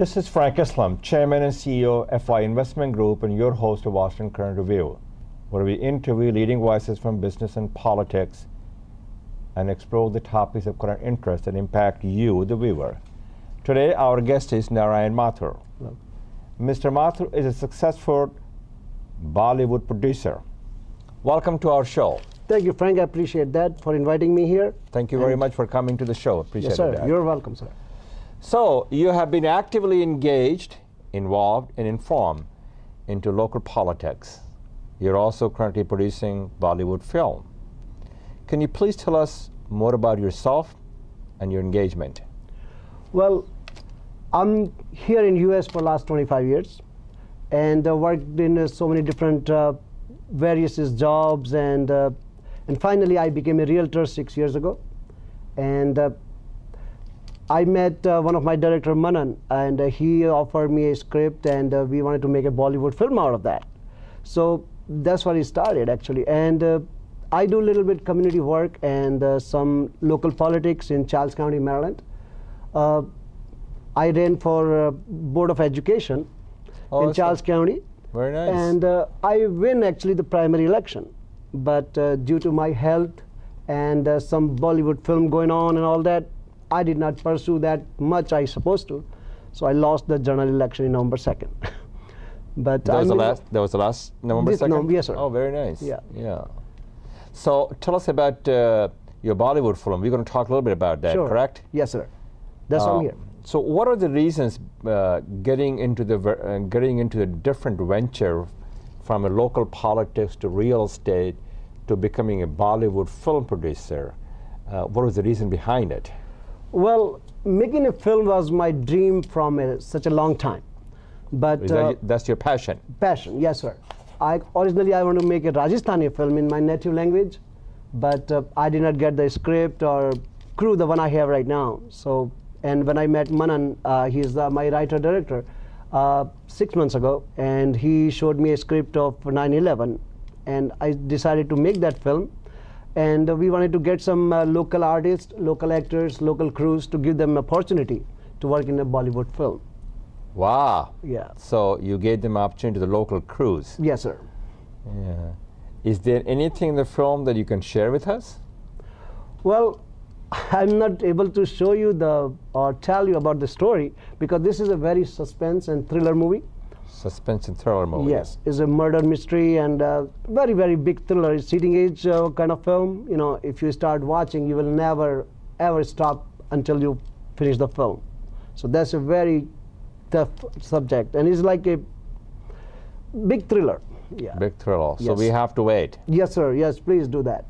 This is Frank Islam, Chairman and CEO of FI Investment Group and your host of Washington Current Review, where we interview leading voices from business and politics and explore the topics of current interest that impact you, the viewer. Today, our guest is Narain Mathur. Hello. Mr. Mathur is a successful Bollywood producer. Welcome to our show. Thank you, Frank. I appreciate that for inviting me here. Thank you very much for coming to the show. Appreciate Yes, sir. that. You're welcome, sir. So, you have been actively engaged, involved, and informed into local politics. You're also currently producing Bollywood film. Can you please tell us more about yourself and your engagement? Well, I'm here in U.S. for the last 25 years and worked in so many different various jobs, and finally I became a realtor 6 years ago. And I met one of my director, Manan, and he offered me a script, and we wanted to make a Bollywood film out of that. So that's where it started, actually. And I do a little bit community work and some local politics in Charles County, Maryland. I ran for Board of Education in Charles County. Very nice. And I win actually the primary election. But due to my health and some Bollywood film going on and all that, I did not pursue that much I supposed to. So I lost the general election in November 2nd. But that was the last November 2nd? Yes, sir. Oh, very nice. Yeah. Yeah. So tell us about your Bollywood film. We're going to talk a little bit about that, Sure. correct? Yes, sir. That's why I'm here. So what are the reasons getting into the different venture from a local politics to real estate to becoming a Bollywood film producer? What was the reason behind it? Well, making a film was my dream from such a long time. But that's your passion? Passion, yes, sir. Originally, I wanted to make a Rajasthani film in my native language, but I did not get the script or crew, the one I have right now. So, and when I met Manan, he's my writer-director, 6 months ago, and he showed me a script of 9/11, and I decided to make that film. And we wanted to get some local artists, local actors, local crews to give them opportunity to work in a Bollywood film. Wow. Yeah. So you gave them opportunity to the local crews. Yes, sir. Yeah. Is there anything in the film that you can share with us? Well, I'm not able to show you or tell you about the story because this is a very suspense and thriller movie. Suspense and thriller movie. Yes, it's a murder mystery and very, very big thriller. It's cutting edge kind of film. You know, if you start watching, you will never ever stop until you finish the film. So that's a very tough subject, and it's like a big thriller. Yeah. Big thriller. Yes. So we have to wait. Yes, sir. Yes, please do that.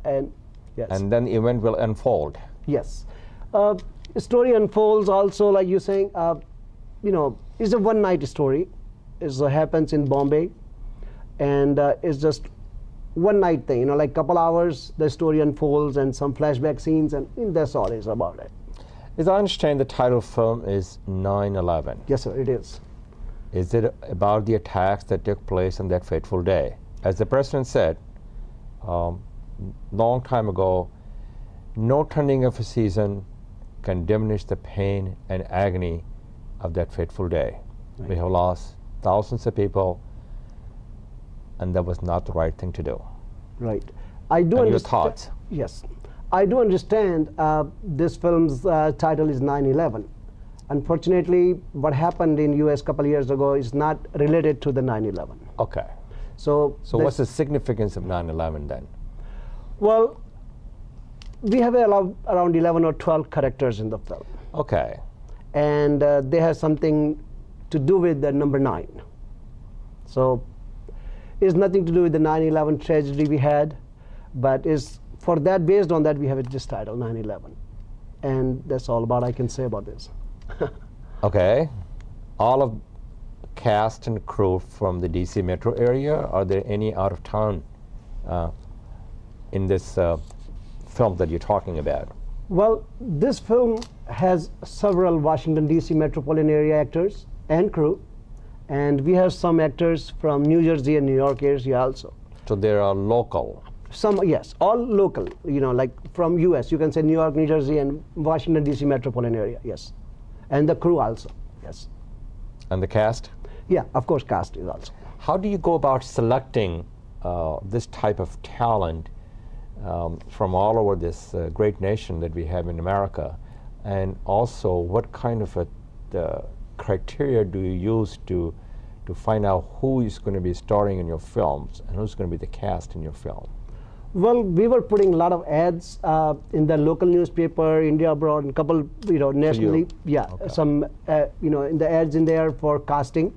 And yes. And then the event will unfold. Yes. Story unfolds also, like you're saying, you know, it's a one-night story. It happens in Bombay, and it's just one-night thing. You know, like couple hours, the story unfolds, and some flashback scenes, and that's all it's about it. As I understand, the title film is 9/11. Yes, sir, it is. Is it about the attacks that took place on that fateful day? As the president said, long time ago, no turning of a season can diminish the pain and agony of that fateful day. Right. We have lost thousands of people, and that was not the right thing to do. Right. I do and understand. your thoughts? Yes. I do understand this film's title is 9/11. Unfortunately, what happened in U.S. a couple of years ago is not related to the 9/11. Okay. So what's the significance of 9/11 then? Well, we have around 11 or 12 characters in the film. Okay. And they have something to do with the number 9. So it's nothing to do with the 9/11 tragedy we had, but is for that, based on that, we have this title, 9/11. And that's all I can say about this. Okay. All of cast and crew from the DC metro area, are there any out of town in this film that you're talking about? Well, this film has several Washington, D.C. metropolitan area actors and crew, and we have some actors from New Jersey and New York area also. So they are local? Some, yes, all local, you know, like from U.S. You can say New York, New Jersey, and Washington, D.C. metropolitan area, yes. And the crew also. yes. And the cast? Yeah, of course, cast is also. How do you go about selecting this type of talent from all over this great nation that we have in America? And also, what kind of criteria do you use to find out who is going to be starring in your films and who's going to be the cast in your film? Well, we were putting a lot of ads in the local newspaper, India Abroad, and a couple, nationally. Yeah, okay. Some, in the ads in there for casting.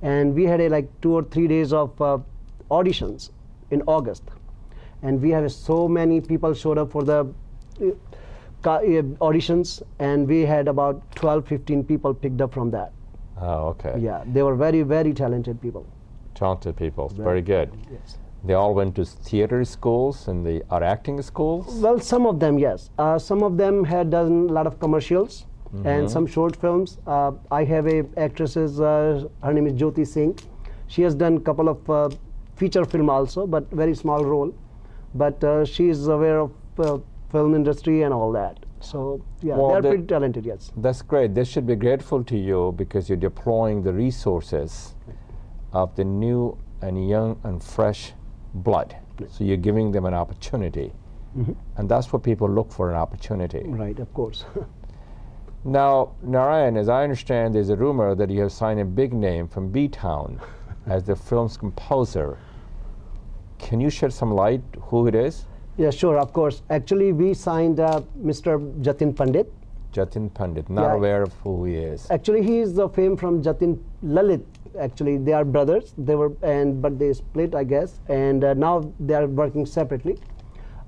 And we had like 2 or 3 days of auditions in August. And we have so many people showed up for the auditions, and we had about 12, 15 people picked up from that. Oh, okay. Yeah, they were very, very talented people. Talented people, very good. Yes. They all went to theater schools and they are acting schools? Well, some of them, yes. Some of them had done a lot of commercials and some short films. I have a actresses, her name is Jyoti Singh. She has done a couple of feature film also, but very small role. But she is aware of film industry and all that. So, yeah, Well, they're pretty talented, yes. That's great. They should be grateful to you because you're deploying the resources of the new and young and fresh blood. So you're giving them an opportunity. And that's what people look for, an opportunity. Right, of course. Now, Narain, as I understand, there's a rumor that you have signed a big name from B-Town as the film's composer. Can you shed some light who it is? Yeah, sure, of course. Actually, we signed Mr. Jatin Pandit. Jatin Pandit, not Yeah. aware of who he is. Actually, he is the fame from Jatin Lalit. Actually, they are brothers. They were, but they split, I guess, and now they are working separately.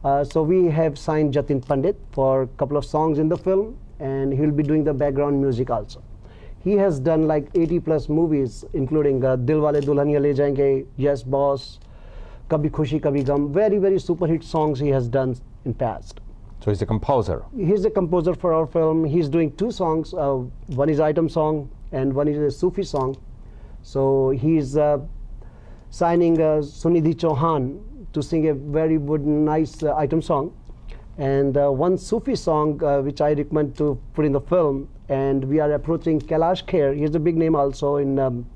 So we have signed Jatin Pandit for a couple of songs in the film, and he'll be doing the background music also. He has done like 80+ movies, including Dilwale Dulhaniya Le Jayenge, Yes Boss, Kabhi Khushi Kabhi Gum. Very, very super hit songs he has done in past. So he's a composer. He's a composer for our film. He's doing 2 songs. One is item song and one is a Sufi song. So he's signing Sunidhi Chauhan to sing a very good, nice item song. And one Sufi song which I recommend to put in the film. And we are approaching Kailash Kher. He's a big name also in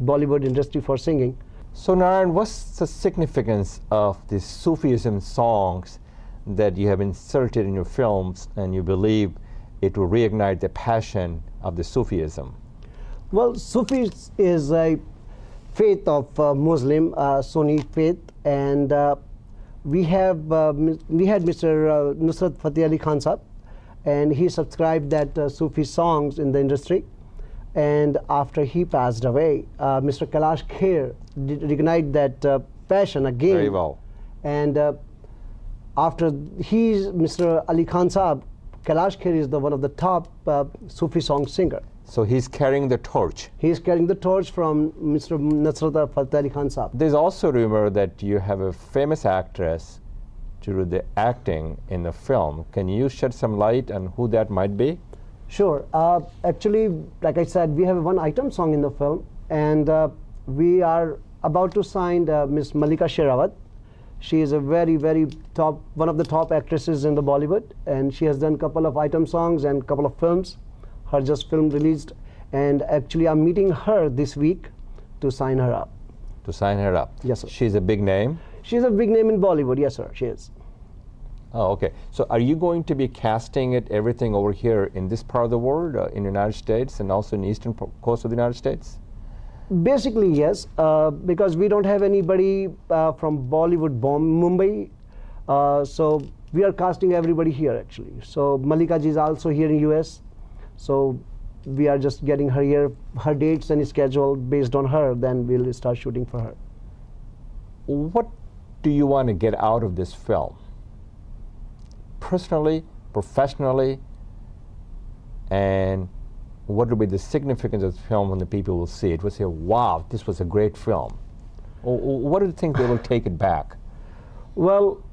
Bollywood industry for singing. So Narain, what's the significance of the Sufism songs that you have inserted in your films and you believe it will reignite the passion of the Sufism? Well, Sufi is a faith of Muslim, Sunni faith, and we had Mr. Nusrat Fateh Ali Khan Sahab, and he subscribed that Sufi songs in the industry. And after he passed away, Mr. Kailash Kher did reignite that passion again. Very well. And after Mr. Ali Khan Sahab, Kailash Kher is one of the top Sufi song singer. So he's carrying the torch. He is carrying the torch from Mr. Nusrat Fateh Ali Khan Sahab. There's also rumor that you have a famous actress to do the acting in the film. Can you shed some light on who that might be? Sure. Actually, like I said, we have one item song in the film, and we are about to sign Miss Malika Sherawat. She is a very, very top, one of the top actresses in the Bollywood, and she has done a couple of item songs and a couple of films. Her just film released, and actually I'm meeting her this week to sign her up. To sign her up? Yes, sir. She's a big name? She's a big name in Bollywood, yes, sir, she is. Oh, okay. So are you going to be casting it, everything over here in this part of the world, in the United States, and also in the eastern coast of the United States? Basically, yes, because we don't have anybody from Bollywood, Mumbai, so we are casting everybody here actually. So Malika ji is also here in US, so we are just getting her here, her dates and schedule based on her, then we'll start shooting for her. What do you want to get out of this film? Personally, professionally, and what will be the significance of the film when the people will see it? Will say, wow, this was a great film. Or what do you think they will take it back? Well,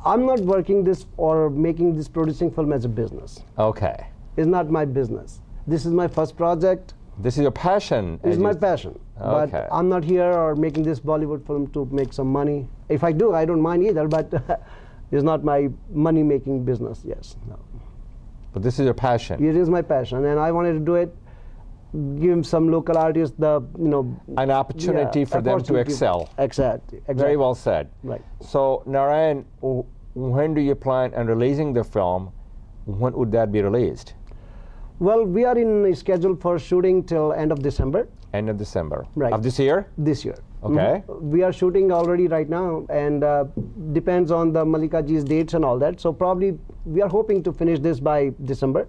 I'm not working this or making this producing film as a business. Okay. It's not my business. This is my first project. This is your passion. It's my passion. Okay. But I'm not here or making this Bollywood film to make some money. If I do, I don't mind either, but it's not my money-making business, yes. No. But this is your passion. It is my passion, and I wanted to do it give some local artists the, an opportunity for them to excel. Exactly. Very well said. Right. So, Narain, when do you plan on releasing the film? When would that be released? Well, we are in a schedule for shooting till end of December. End of December. Right. Of this year? This year. Okay. We are shooting already right now, and depends on the Malika ji's dates and all that. So probably we are hoping to finish this by December,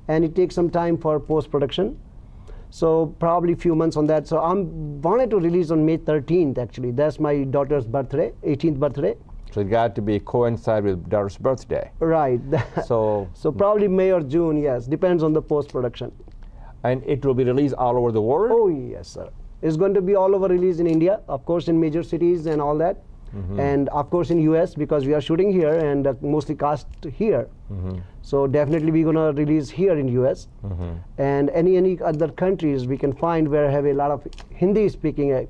and it takes some time for post-production. So probably a few months on that. So I'm wanted to release on May 13th actually. That's my daughter's birthday, 18th birthday. So it got to be coincide with daughter's birthday. Right. So probably May or June, yes. Depends on the post-production. And it will be released all over the world? Oh, yes, sir. It's going to be all over released in India, of course, in major cities and all that. And of course in US, because we are shooting here and mostly cast here. So definitely we're going to release here in US. And any other countries we can find where have a lot of Hindi speaking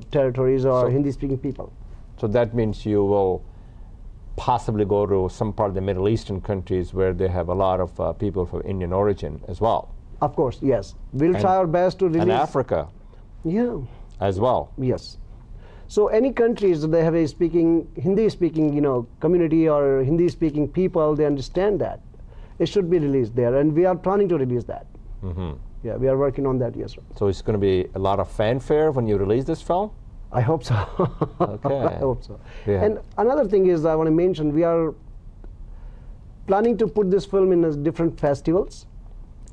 territories or Hindi speaking people. So that means you will possibly go to some part of the Middle Eastern countries where they have a lot of people from Indian origin as well. Of course, yes. We'll try our best to release. And Africa. Yeah. As well. Yes. So any countries that they have a Hindi speaking community or Hindi speaking people, they understand that. It should be released there, and we are planning to release that. Yeah, we are working on that, yes, sir. So it's going to be a lot of fanfare when you release this film? I hope so. Okay. I hope so. Yeah. And another thing is I want to mention, we are planning to put this film in different festivals.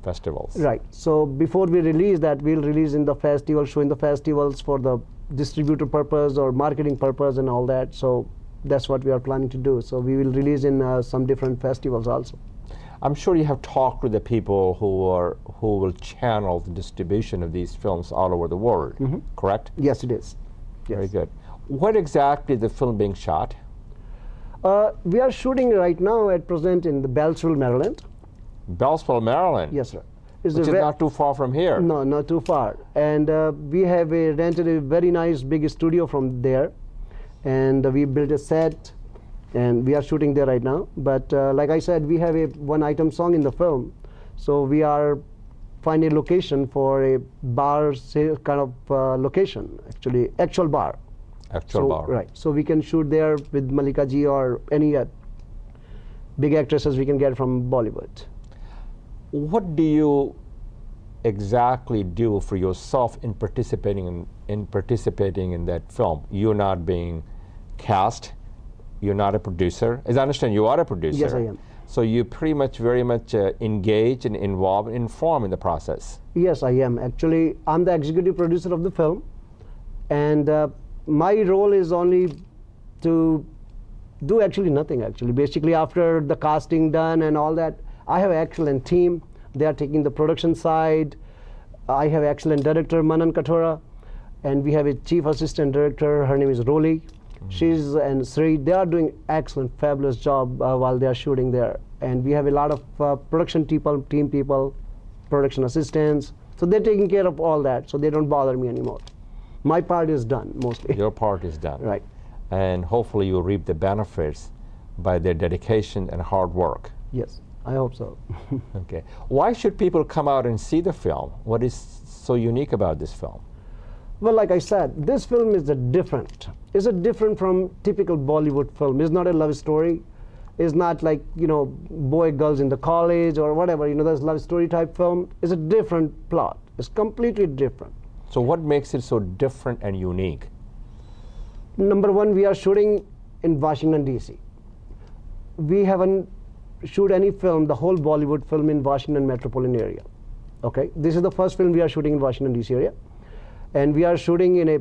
Festivals. Right. So before we release that, we'll release in the festival, showing the festivals for the distributor purpose or marketing purpose and all that. So that's what we are planning to do. So we will release in some different festivals also. I'm sure you have talked with the people who will channel the distribution of these films all over the world, correct? Yes, it is. Yes. Very good. What exactly is the film being shot? We are shooting right now at present in the Beltsville, Maryland. Beltsville, Maryland? Yes, sir. Which is not too far from here. No, not too far. And we have rented a very nice big studio from there. And we built a set. And we are shooting there right now. But like I said, we have a one item song in the film. So we are finding a location for a bar kind of location, actually, actual bar. Actual bar. Right. So we can shoot there with Malika ji or any big actresses we can get from Bollywood. What do you exactly do for yourself in participating in that film? You're not being cast. You're not a producer. As I understand, you are a producer. Yes, I am. So you pretty much very much engaged and involved, informed in the process. Yes, I am. Actually, I'm the executive producer of the film, and my role is only to do actually nothing. Actually, basically after the casting done and all that, I have an excellent team. They are taking the production side. I have an excellent director, Manan Kathora, and we have a chief assistant director. Her name is Roli. She's and Sri. They are doing excellent, fabulous job while they are shooting there. And we have a lot of production people, team people, production assistants. So they're taking care of all that. So they don't bother me anymore. My part is done mostly. Your part is done. Right. And hopefully you'll reap the benefits by their dedication and hard work. Yes, I hope so. Okay. Why should people come out and see the film? What is so unique about this film? Well, like I said, this film is different. It's different from typical Bollywood film. It's not a love story. It's not like, boy, girls in the college or whatever, there's love story type film. It's a different plot. It's completely different. So what makes it so different and unique? Number one, we are shooting in Washington, D.C. We haven't shot any film, the whole Bollywood film in Washington metropolitan area. Okay, this is the first film we are shooting in Washington, D.C. area. And we are shooting in a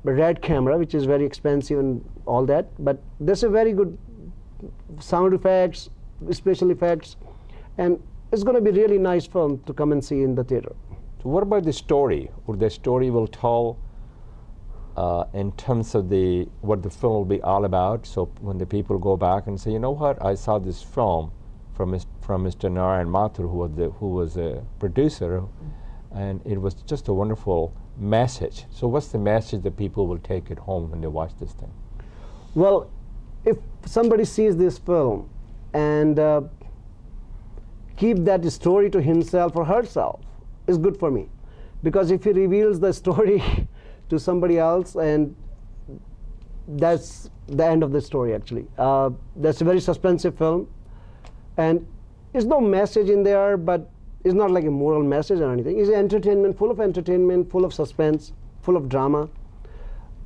red camera, which is very expensive and all that. But there's a very good sound effects, special effects, and it's going to be really nice film to come and see in the theater. So what about the story? Or the story will tell in terms of what the film will be all about. So when the people go back and say, you know what, I saw this film from Mr. Narain Mathur, who was a producer, and it was just a wonderful message. So what's the message that people will take it home when they watch this thing? Well, if somebody sees this film and keep that story to himself or herself, is good for me, because if he reveals the story to somebody else, and that's the end of the story actually. That's a very suspensive film, and there's no message in there, but it's not like a moral message or anything. It's entertainment, full of suspense, full of drama.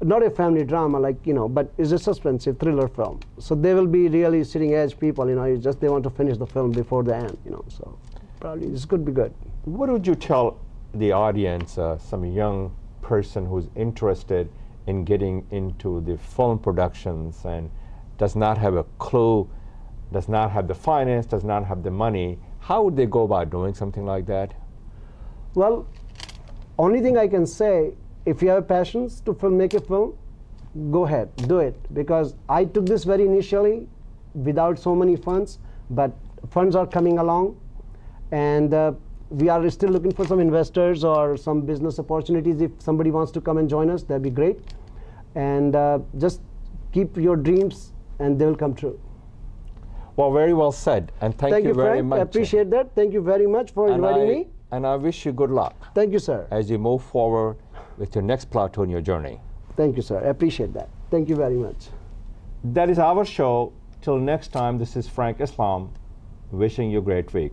Not a family drama, like, but it's a suspensive thriller film. So they will be really sitting edge people, it's just they want to finish the film before the end, so probably this could be good. What would you tell the audience, some young person who's interested in getting into the film productions and does not have a clue, does not have the finance, does not have the money? How would they go about doing something like that? Well, only thing I can say, if you have passions to make a film, go ahead, do it. Because I took this very initially without so many funds, but funds are coming along, and we are still looking for some investors or some business opportunities. If somebody wants to come and join us, that'd be great. And just keep your dreams and they will come true. Well, very well said, and thank you very Frank. much. I appreciate that. Thank you very much for inviting me. And I wish you good luck. Thank you, sir. As you move forward with your next plateau in your journey. Thank you, sir. I appreciate that. Thank you very much. That is our show. Till next time, this is Frank Islam wishing you a great week.